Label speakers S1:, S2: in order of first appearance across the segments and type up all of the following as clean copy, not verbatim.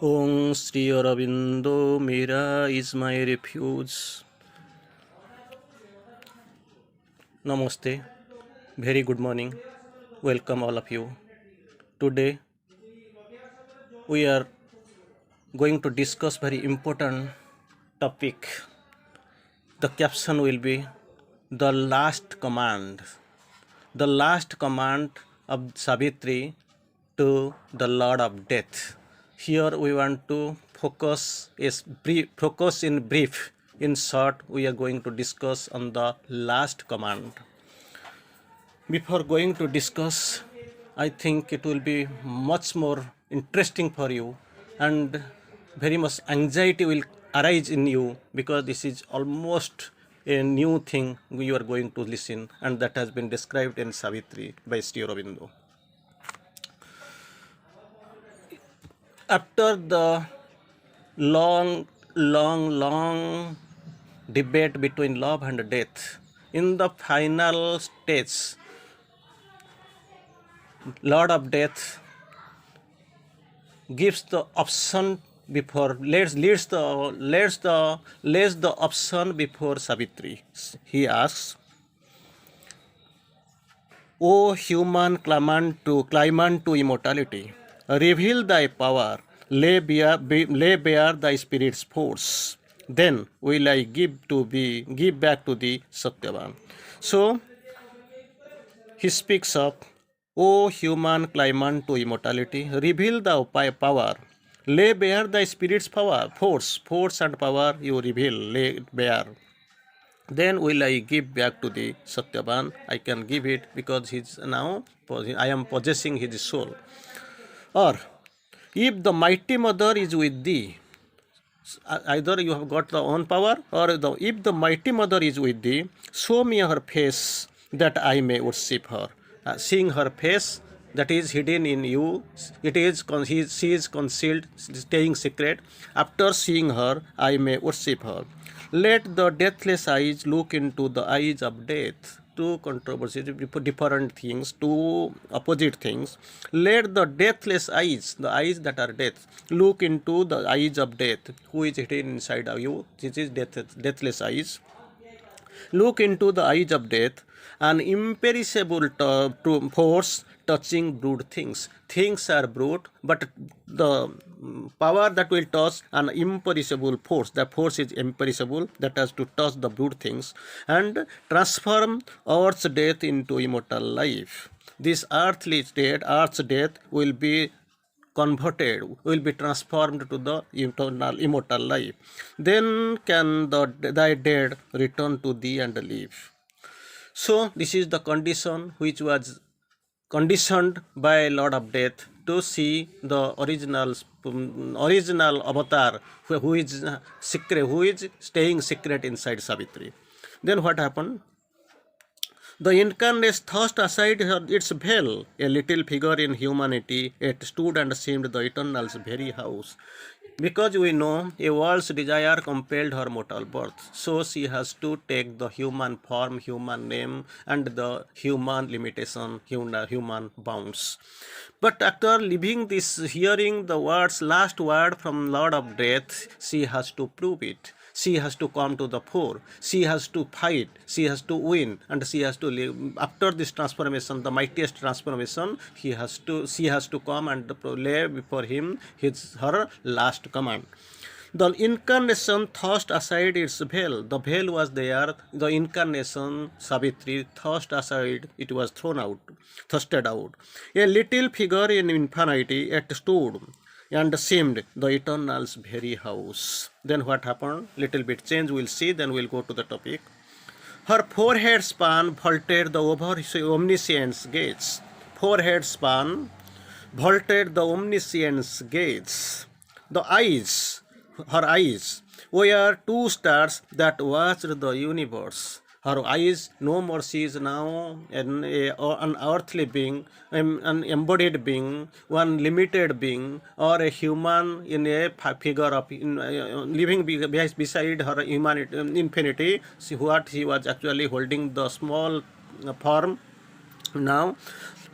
S1: Om Sri Aurobindo, Mira is my refuge. Namaste. Very good morning. Welcome all of you. Today we are going to discuss very important topic. The caption will be the last command. The last command of Savitri to the Lord of Death. Here we want to focus in brief. In short, we are going to discuss on the last command. Before going to discuss, I think it will be much more interesting for you, and very much anxiety will arise in you, because this is almost a new thing you are going to listen, and that has been described in Savitri by Sri Aurobindo. After the long debate between love and death, in the final stage, Lord of Death gives the option before lays the option before Savitri. He asks, "O human claimant to immortality, reveal thy power, lay bare thy spirit's force. Then will I give back to thee Satyavan." So he speaks of, "O human claimant to immortality, reveal thy power, lay bare thy spirit's force and power you reveal, lay bare. Then will I give back to thee Satyavan." I can give it because I am possessing his soul. Or, if the mighty mother is with thee, either you have got the own power, or if the mighty mother is with thee, show me her face that I may worship her. Seeing her face that is hidden in you, she is concealed, staying secret. After seeing her, I may worship her. Let the deathless eyes look into the eyes of death. Two controversies, different things, two opposite things. Let the deathless eyes, the eyes that are death, look into the eyes of death, who is hidden inside of you. This is deathless eyes. Look into the eyes of death, an imperishable force touching brute things. Things are brute, but the power that will touch an imperishable force, the force is imperishable, that has to touch the brute things and transform earth's death into immortal life. This earth's death will be converted, will be transformed to the immortal life. Then can thy dead return to thee and live. So this is the condition which was conditioned by Lord of Death to see the original avatar who is secret, who is staying secret inside Savitri. Then what happened? The incarnate thrust aside its veil. A little figure in humanity, it stood and seemed the Eternal's very house. Because we know a world's desire compelled her mortal birth, so she has to take the human form, human name, and the human limitation, human bounds. But after leaving this, hearing the last word from Lord of Death, she has to prove it. She has to come to the fore. She has to fight. She has to win, and she has to live. After this transformation, the mightiest transformation, she has to come and lay before him her last command. The incarnation thrust aside its veil. The veil was there. The incarnation, Savitri, thrust aside. It was thrusted out. A little figure in infinity, it stood and seemed the Eternal's very house. Then what happened? Little bit change we'll see, then we'll go to the topic. Her forehead span vaulted the omniscient's gates. Forehead span vaulted the omniscient's gates. Her eyes were two stars that watched the universe. Her eyes, no more she is now an earthly being, an embodied being, one limited being, or a human in a figure of living beside her infinity. She was actually holding the small form Now,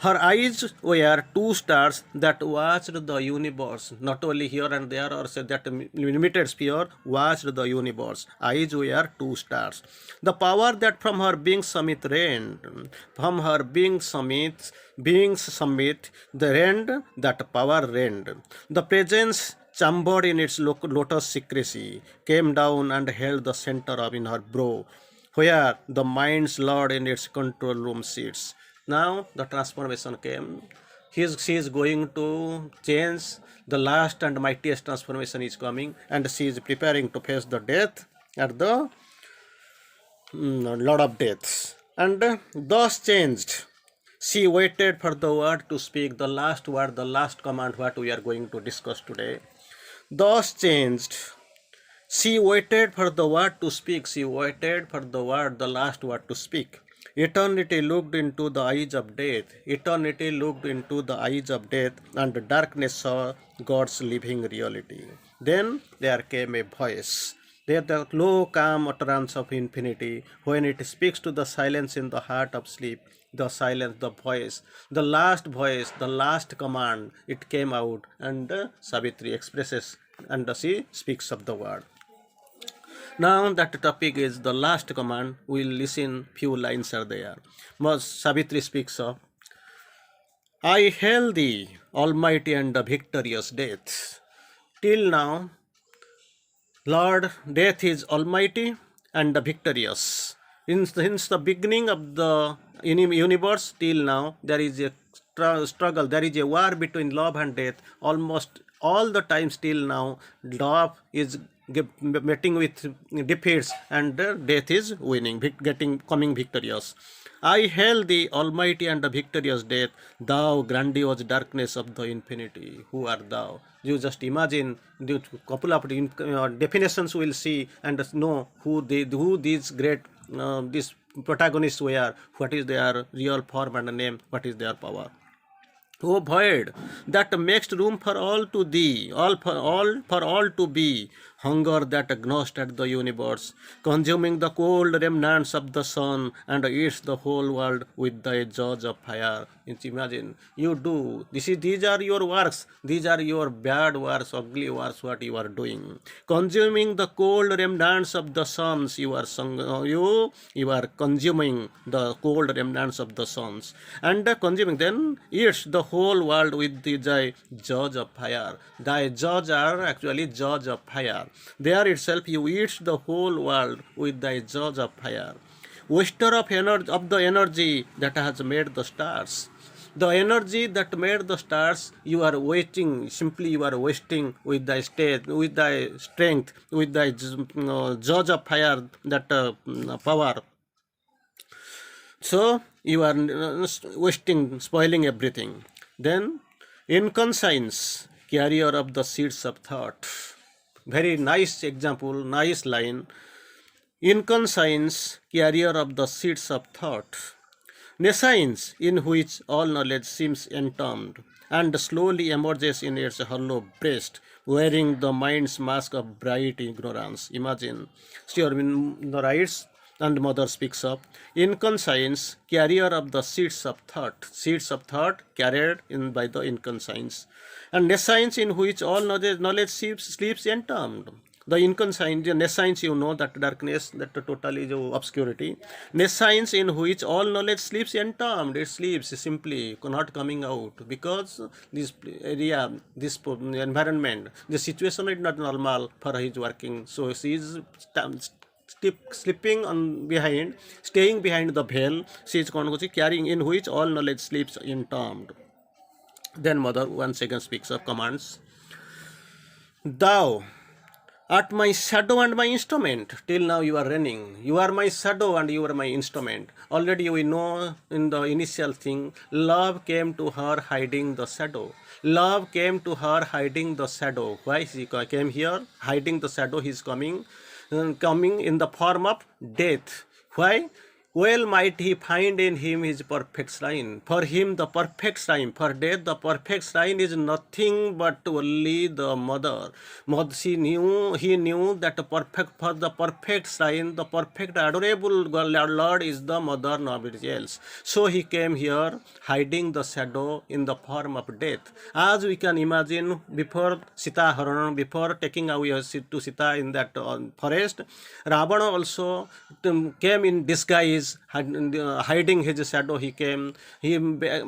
S1: her eyes were two stars that watched the universe. Not only here and there, or say that limited sphere watched the universe. Eyes were two stars. The power that from her beings summit, the rend, that power rend. The presence chambered in its lotus secrecy came down and held the center of in her brow, where the mind's lord in its control room sits. Now the transformation came. She is going to change. The last and mightiest transformation is coming, and she is preparing to face the death at the Lord of Deaths. And thus changed. She waited for the word to speak, the last word, the last command, what we are going to discuss today. Thus changed. She waited for the word to speak. She waited for the word, the last word to speak. Eternity looked into the eyes of death. Eternity looked into the eyes of death, and darkness saw God's living reality. Then there came a voice. There the low, calm utterance of infinity, when it speaks to the silence in the heart of sleep, the silence, the voice, the last command, it came out, and Savitri expresses, and she speaks of the word. Now that topic is the last command. We'll listen few lines are there. Most Savitri speaks of, I hail thee, almighty and the victorious death. Till now, Lord, death is almighty and the victorious. Since the beginning of the universe till now, there is a struggle, there is a war between love and death. Almost all the time till now, love is meeting with defeats, and death is winning, coming victorious. I hail thee, almighty and the victorious death, thou grandiose darkness of the infinity. Who art thou? You just imagine the couple of definitions we'll see and know who these great these protagonists were, what is their real form and name, what is their power. O void, that makes room for all to thee, for all to be, hunger that gnaws at the universe, consuming the cold remnants of the sun, and eats the whole world with thy jaws of fire. Imagine, you do, these are your works, these are your bad works, ugly works, what you are doing. Consuming the cold remnants of the suns, you are consuming the cold remnants of the suns, and consuming, then eats the whole world with thy jaws of fire. Thy jaws are actually jaws of fire. There itself you eat the whole world with thy jaws of fire. Waster of the energy that has made the stars. The energy that made the stars, you are wasting, simply you are wasting with thy state, with thy strength, with thy jaws of fire, that power. So you are wasting, spoiling everything. Then inconscience, carrier of the seeds of thought. Very nice example, nice line. Inconscience, carrier of the seeds of thought. Nescience, in which all knowledge seems entombed, and slowly emerges in its hollow breast, wearing the mind's mask of bright ignorance. Imagine. Sri Aurobindo writes, and mother speaks of, inconscience, carrier of the seeds of thought carried in by the inconscience, and nescience, in which all knowledge sleeps entombed. The inconscience, the nescience, you know, that darkness, that totally obscurity. Nescience, in which all knowledge sleeps entombed. It sleeps simply, not coming out, because this area, this environment, the situation is not normal for his working. So she is slipping on behind, staying behind the veil. She is carrying, in which all knowledge sleeps entombed. Then mother once again speaks of commands. Thou art my shadow and my instrument. Till now you are running. You are my shadow and you are my instrument. Already we know in the initial thing, love came to her hiding the shadow. Love came to her hiding the shadow. Why she came here? Hiding the shadow. He is coming in the form of death. Why? Well might he find in him his perfect shrine. For him the perfect shrine, for death the perfect shrine is nothing but only the mother. He knew that for the perfect shrine, the perfect adorable Lord is the mother, nobody else. So he came here hiding the shadow in the form of death. As we can imagine, before Sita Haran, before taking away to Sita in that forest, Ravana also came in disguise, hiding his shadow. He came, he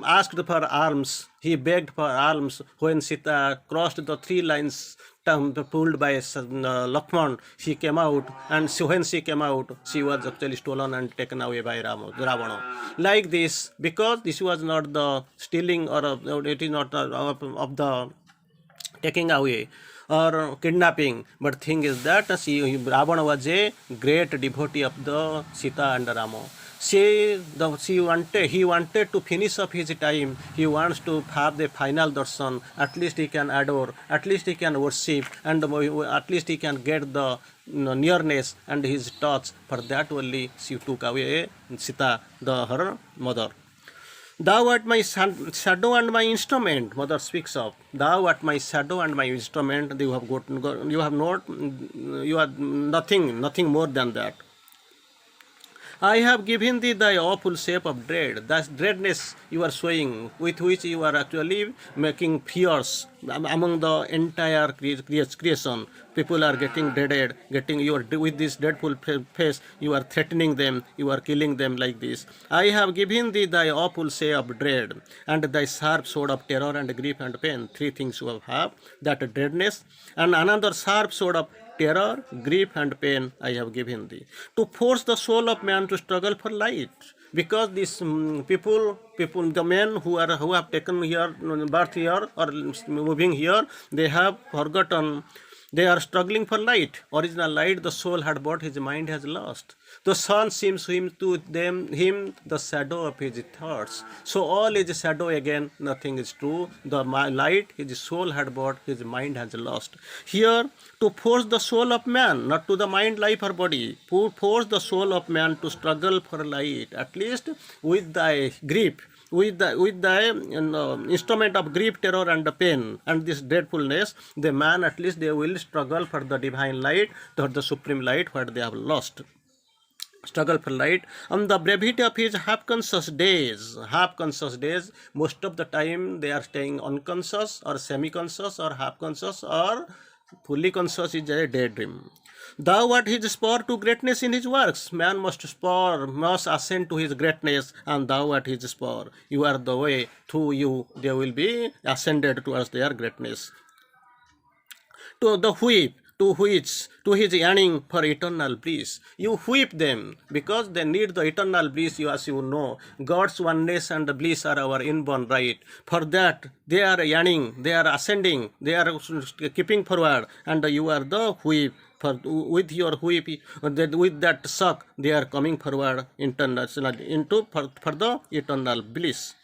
S1: asked for alms, he begged for alms. When Sita crossed the three lines pulled by Lakshman, she came out, and when she came out, she was actually stolen and taken away by Ravana. Like this, because this was not the stealing, or it is not of the taking away or kidnapping, but thing is that Ravana was a great devotee of the Sita and Rama. He wanted to finish up his time. He wants to have the final darshan. At least he can adore, at least he can worship, and at least he can get the nearness and his touch. For that only she took away Sita, her mother. Thou art my shadow and my instrument, mother speaks of. Thou art my shadow and my instrument. You have not, you are nothing more than that. I have given thee thy awful shape of dread. That dreadness you are showing, with which you are actually making fears among the entire creation. People are getting dreaded, with this dreadful face, you are threatening them, you are killing them like this. I have given thee thy awful shape of dread, and thy sharp sword of terror and grief and pain. Three things you have, that dreadness, and another sharp sword of terror, grief, and pain I have given thee, to force the soul of man to struggle for light. Because these people, the men who have taken here birth here or moving here, they have forgotten. They are struggling for light. Original light the soul had bought, his mind has lost. The sun seems to him the shadow of his thoughts. So all is shadow again, nothing is true. The light his soul had bought, his mind has lost. Here, to force the soul of man, not to the mind, life or body, to force the soul of man to struggle for light, at least with thy grief, with the instrument of grief, terror, and pain, and this dreadfulness, the man at least they will struggle for the divine light, for the supreme light, what they have lost. Struggle for light on the brevity of his half-conscious days. Half-conscious days, most of the time they are staying unconscious or semi-conscious or half-conscious, or fully conscious is a daydream. Thou art his spur to greatness in his works. Man must ascend to his greatness, and thou art his spur. You are the way. Through you they will be ascended towards their greatness. To the whip, to his yearning for eternal bliss. You whip them because they need the eternal bliss, as you know. God's oneness and bliss are our inborn right. For that, they are yearning, they are ascending, they are keeping forward, and you are the whip. With your whip, with that suck, they are coming forward for the eternal bliss.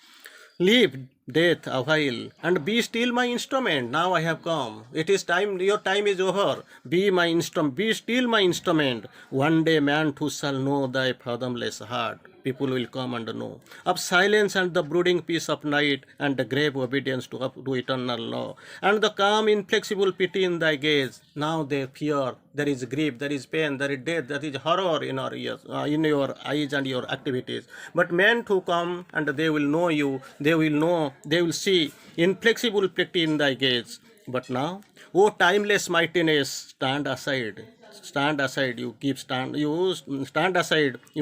S1: Leave death awhile, and be still my instrument. Now I have come. It is time, your time is over. Be my instrument, be still my instrument. One day man too shall know thy fathomless heart. People will come and know of silence and the brooding peace of night, and the grave obedience to eternal law, and the calm inflexible pity in thy gaze. Now they fear, there is grief, there is pain, there is death, there is horror in our ears, in your eyes and your activities. But men to come and they will know you, they will see inflexible pity in thy gaze. But now, O timeless mightiness, stand aside, you stand aside, you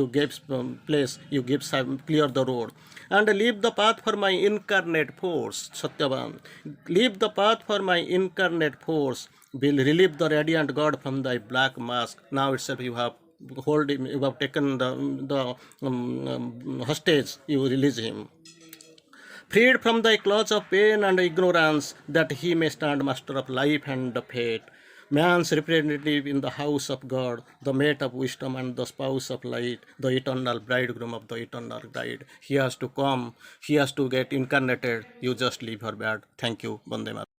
S1: give place, you give clear the road, and leave the path for my incarnate force, Satyavan. Leave the path for my incarnate force, will relieve the radiant God from thy black mask. Now itself you have you have taken the hostage, you release him. Freed from thy clutch of pain and ignorance, that he may stand master of life and fate. Man's representative in the house of God, the mate of wisdom and the spouse of light, the eternal bridegroom of the eternal bride. He has to come, he has to get incarnated. You just leave her bed. Thank you. Vande Mataram.